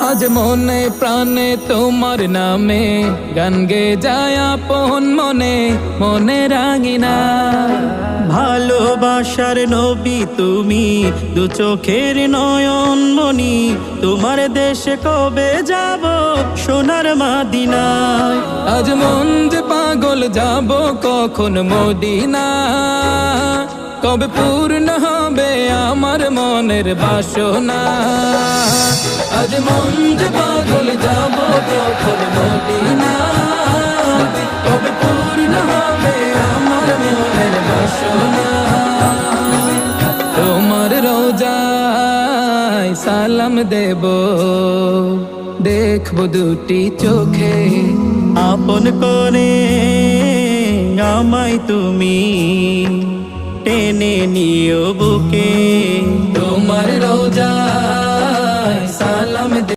আজ মনে প্রাণে তোমার নামে গান গে যায় আপন মনে মনে রাঙিনা। ভালোবাসার নবী তুমি, দু চোখের নয়ন মনি, তোমার দেশে কবে যাব সোনার মাদিনায়। আজ মন যে পাগল যাব কখন মদিনা, কবে পূর্ণ হবে আমার মনের বাসনা। আজ মন যে পাগল যাব কখন মদিনা, কবে পূর্ণ হবে আমার মনের বাসনা। তোমার রোজায় সালাম দেব, দেখবো দুটি চোখে, আপন করে আমায় তুমি টেনে নিও বুকে। তোমার রোজায় সালাম